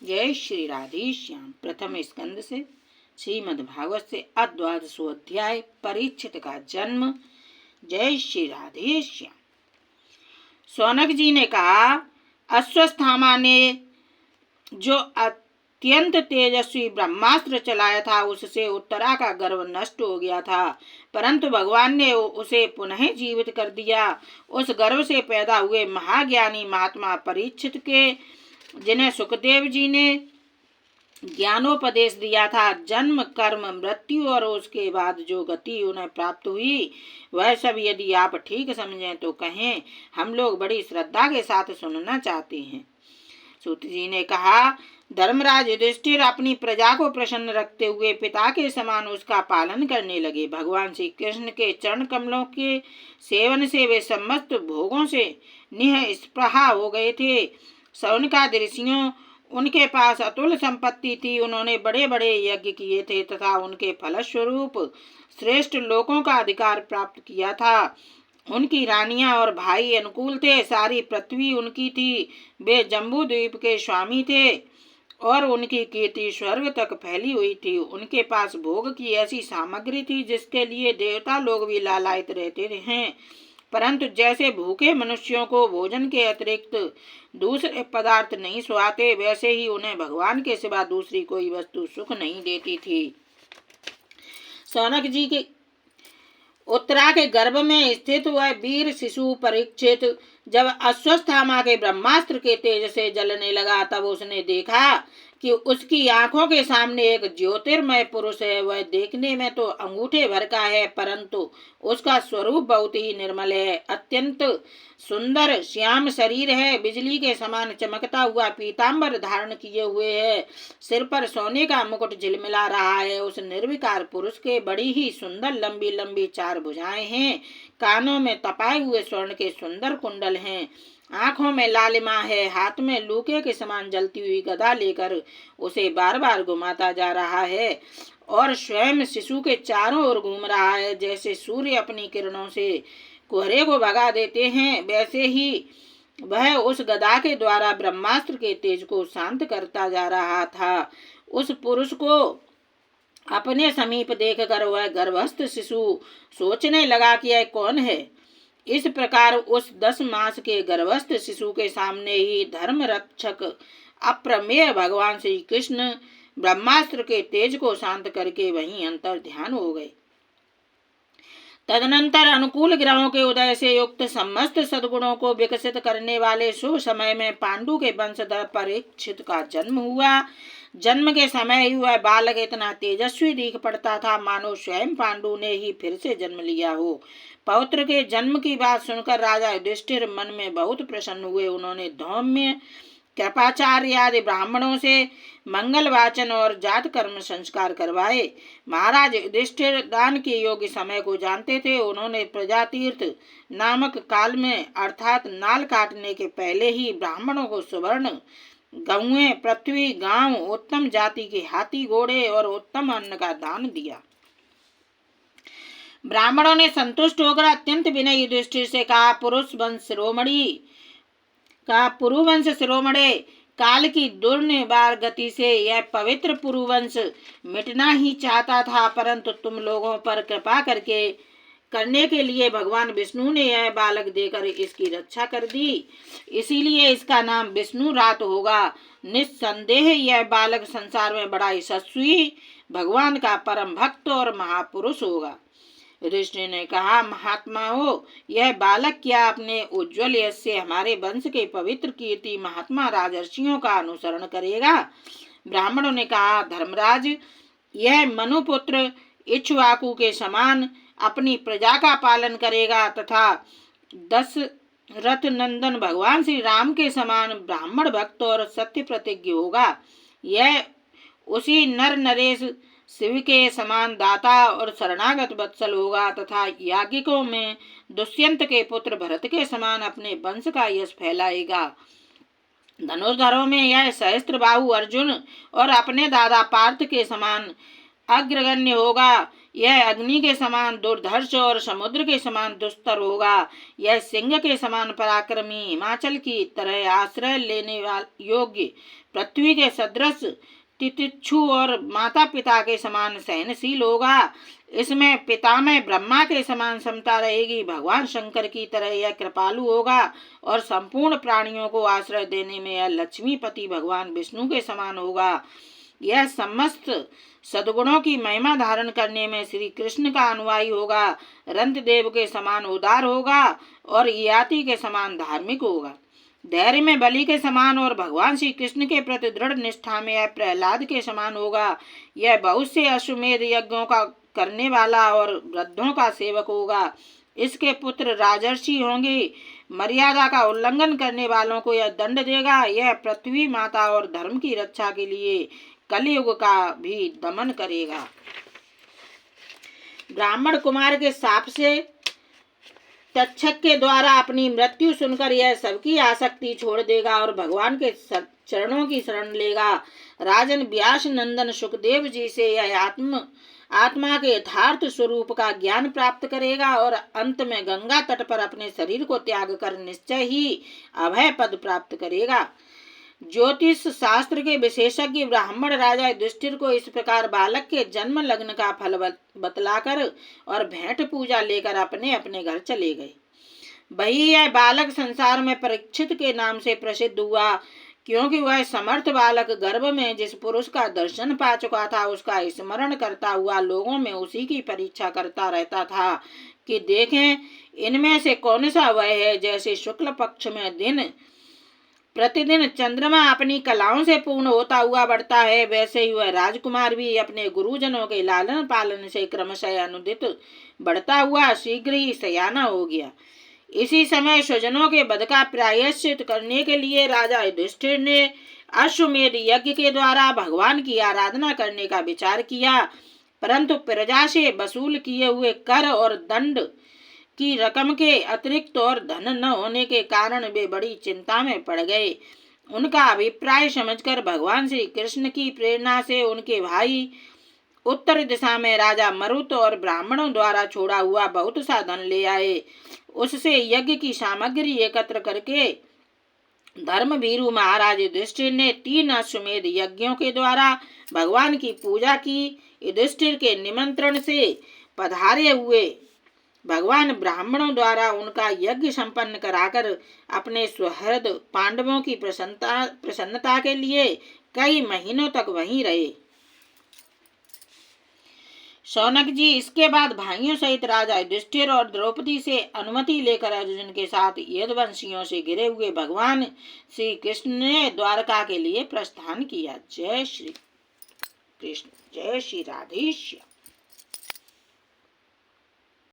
जय श्री राधे श्याम। प्रथम स्कंद से श्रीमद् भागवत से द्वादशो अध्याय परीक्षित का जन्म। जय श्री राधे श्याम। सौनक जी ने कहा, अश्वस्थामा ने जो अत्यंत तेजस्वी ब्रह्मास्त्र चलाया था उससे उत्तरा का गर्व नष्ट हो गया था, परंतु भगवान ने उसे पुनः जीवित कर दिया। उस गर्व से पैदा हुए महाज्ञानी महात्मा परीक्षित के, जिन्हें सुखदेव जी ने ज्ञानोपदेश दिया था, जन्म कर्म मृत्यु और उसके बाद जो गति उन्हें प्राप्त हुई वह सब यदि आप ठीक समझें तो कहें, हम लोग बड़ी श्रद्धा के साथ सुनना चाहते हैं। सूत जी ने कहा, धर्मराज युधिष्ठिर अपनी प्रजा को प्रसन्न रखते हुए पिता के समान उसका पालन करने लगे। भगवान श्री कृष्ण के चरण कमलों के सेवन से वे समस्त भोगों से निःस्पृहा हो गए थे। शौनकादि ऋषियों, उनके पास अतुल संपत्ति थी। उन्होंने बड़े बड़े यज्ञ किए थे तथा उनके फलस्वरूप श्रेष्ठ लोकों का अधिकार प्राप्त किया था। उनकी रानियां और भाई अनुकूल थे। सारी पृथ्वी उनकी थी। वे जम्बू द्वीप के स्वामी थे और उनकी कीर्ति स्वर्ग तक फैली हुई थी। उनके पास भोग की ऐसी सामग्री थी जिसके लिए देवता लोग भी लालायित रहते हैं, परंतु जैसे भूखे मनुष्यों को भोजन के अतिरिक्त दूसरे पदार्थ नहीं सुहाते, वैसे ही उन्हें भगवान के सिवा दूसरी कोई वस्तु सुख नहीं देती थी। सौनक जी के उत्तरा के गर्भ में स्थित वह वीर शिशु परीक्षित जब अश्वस्थामा के ब्रह्मास्त्र के तेज से जलने लगा, तब उसने देखा कि उसकी आंखों के सामने एक ज्योतिर्मय पुरुष है। वह देखने में तो अंगूठे भर का है, परंतु उसका स्वरूप बहुत ही निर्मल है। अत्यंत सुंदर श्याम शरीर है, बिजली के समान चमकता हुआ पीतांबर धारण किए हुए है। सिर पर सोने का मुकुट झिलमिला रहा है। उस निर्विकार पुरुष के बड़ी ही सुंदर लंबी लंबी 4 भुजाएं हैं। कानों में तपाए हुए स्वर्ण के सुंदर कुंडल हैं। आंखों में लालिमा है। हाथ में लूके के समान जलती हुई गदा लेकर उसे बार बार घुमाता जा रहा है और स्वयं शिशु के चारों ओर घूम रहा है। जैसे सूर्य अपनी किरणों से कोहरे को भगा देते हैं, वैसे ही वह उस गदा के द्वारा ब्रह्मास्त्र के तेज को शांत करता जा रहा था। उस पुरुष को अपने समीप देखकर वह गर्भस्थ शिशु सोचने लगा कि यह कौन है। इस प्रकार उस 10 मास के गर्भस्थ शिशु के सामने ही धर्म रक्षक अप्रमेय भगवान श्री कृष्ण ब्रह्मास्त्र के तेज को शांत करके वहीं अंतर ध्यान हो गए। तदनंतर अनुकूल ग्रहों के उदय से युक्त समस्त सद्गुणों को विकसित करने वाले शुभ समय में पांडु के वंशधर परीक्षित का जन्म हुआ। जन्म के समय ही वह बालक इतना तेजस्वी दिख पड़ता था मानो स्वयं पांडु ने ही फिर से जन्म लिया हो। पौत्र के जन्म की बात सुनकर राजा युधिष्ठिर मन में बहुत प्रसन्न हुए। उन्होंने धौम्य, कृपाचार्य आदि ब्राह्मणों से मंगल वाचन और जात कर्म संस्कार करवाए। महाराज युधिष्ठिर दान के योग्य समय को जानते थे। उन्होंने प्रजातीर्थ नामक काल में अर्थात नाल काटने के पहले ही ब्राह्मणों को सुवर्ण, गौएं, पृथ्वी, गांव, उत्तम जाति के हाथी घोड़े और उत्तम अन्न का दान दिया। ब्राह्मणों ने संतुष्ट होकर अत्यंत विनय युधिष्ठिर से कहा, पुरुवंश शिरोमणे, काल की दुर्निवार गति से यह पवित्र पुरुवंश मिटना ही चाहता था, परंतु तुम लोगों पर कृपा करने के लिए भगवान विष्णु ने यह बालक देकर इसकी रक्षा कर दी। इसीलिए इसका नाम विष्णु रात होगा। निस्संदेह यह बालक संसार में बड़ा यशस्वी, भगवान का परम भक्त और महापुरुष होगा। युधिष्ठिर ने कहा, महात्माओं, यह बालक क्या अपने उज्ज्वल यश से हमारे वंश के पवित्र कीर्ति महात्मा राजर्षियों का अनुसरण करेगा? ब्राह्मणों ने कहा, धर्मराज, यह मनुपुत्र इक्ष्वाकु के समान अपनी प्रजा का पालन करेगा तथा दशरथ नंदन भगवान श्री राम के समान ब्राह्मण भक्त और सत्य प्रतिज्ञ होगा। यह उसी नर नरेश शिव के समान दाता और शरणागत वत्सल होगा तथा याज्ञिकों में दुष्यंत के पुत्र भरत के समान अपने वंश का यश फैलाएगा। धनुर्धरों में यह सहस्त्रबाहु अर्जुन और अपने दादा पार्थ के समान अग्रगण्य होगा। यह अग्नि के समान दुर्धर्ष और समुद्र के समान दुस्तर होगा। यह सिंह के समान पराक्रमी, हिमाचल की तरह आश्रय लेने वाले योग्य, पृथ्वी के सदृश तितिक्षु और माता पिता के समान सहनशील होगा। इसमें पिता में ब्रह्मा के समान समता रहेगी। भगवान शंकर की तरह यह कृपालु होगा और संपूर्ण प्राणियों को आश्रय देने में यह लक्ष्मीपति भगवान विष्णु के समान होगा। यह समस्त सद्गुणों की महिमा धारण करने में श्री कृष्ण का अनुयायी होगा। रंतदेव के समान उदार होगा और याति के समान धार्मिक होगा। धैर्य में बलि के समान और भगवान श्री कृष्ण के प्रति दृढ़ निष्ठा में यह प्रहलाद के समान होगा। यह बहुत से अश्वमेध यज्ञों का करने वाला और वृद्धों का सेवक होगा। इसके पुत्र राजर्षि होंगे। मर्यादा का उल्लंघन करने वालों को यह दंड देगा। यह पृथ्वी माता और धर्म की रक्षा के लिए कलयुग का भी दमन करेगा। ब्राह्मण कुमार के शाप से तक्षक के द्वारा अपनी मृत्यु सुनकर यह सबकी आसक्ति छोड़ देगा और भगवान के चरणों की शरण लेगा। राजन व्यास नंदन सुखदेव जी से यह आत्मा के यथार्थ स्वरूप का ज्ञान प्राप्त करेगा और अंत में गंगा तट पर अपने शरीर को त्याग कर निश्चय ही अभय पद प्राप्त करेगा। ज्योतिष शास्त्र के विशेषज्ञ ब्राह्मण राजा युधिष्ठिर को इस प्रकार बालक के जन्म लग्न का फल बतलाकर और भेंट पूजा लेकर अपने अपने घर चले गए। वही यह बालक संसार में परीक्षित के नाम से प्रसिद्ध हुआ, क्योंकि वह समर्थ बालक गर्भ में जिस पुरुष का दर्शन पा चुका था उसका स्मरण करता हुआ लोगों में उसी की परीक्षा करता रहता था कि देखें इनमें से कौन सा वह है। जैसे शुक्ल पक्ष में दिन प्रतिदिन चंद्रमा अपनी कलाओं से पूर्ण होता हुआ बढ़ता है, वैसे ही वह राजकुमार भी अपने गुरुजनों के लालन पालन से क्रमशः अनुदित बढ़ता हुआ शीघ्र ही सयाना हो गया। इसी समय स्वजनों के वध का प्रायश्चित करने के लिए राजा युधिष्ठिर ने अश्वमेध यज्ञ के द्वारा भगवान की आराधना करने का विचार किया, परंतु प्रजा से वसूल किए हुए कर और दंड की रकम के अतिरिक्त और धन न होने के कारण वे बड़ी चिंता में पड़ गए। उनका अभिप्राय समझकर भगवान श्री कृष्ण की प्रेरणा से उनके भाई उत्तर दिशा में राजा मरुत और ब्राह्मणों द्वारा छोड़ा हुआ बहुत सा धन ले आए। उससे यज्ञ की सामग्री एकत्र करके धर्मभीरु महाराज युधिष्ठिर ने 3 अश्वमेध यज्ञों के द्वारा भगवान की पूजा की। युधिष्ठिर के निमंत्रण से पधारे हुए भगवान ब्राह्मणों द्वारा उनका यज्ञ संपन्न कराकर अपने सुहृद पांडवों की प्रसन्नता के लिए कई महीनों तक वहीं रहे। शौनक जी इसके बाद भाइयों सहित राजा युधिष्ठिर और द्रौपदी से अनुमति लेकर अर्जुन के साथ यदुवंशियों से घिरे हुए भगवान श्री कृष्ण ने द्वारका के लिए प्रस्थान किया। जय श्री कृष्ण, जय श्री राधेश्याम।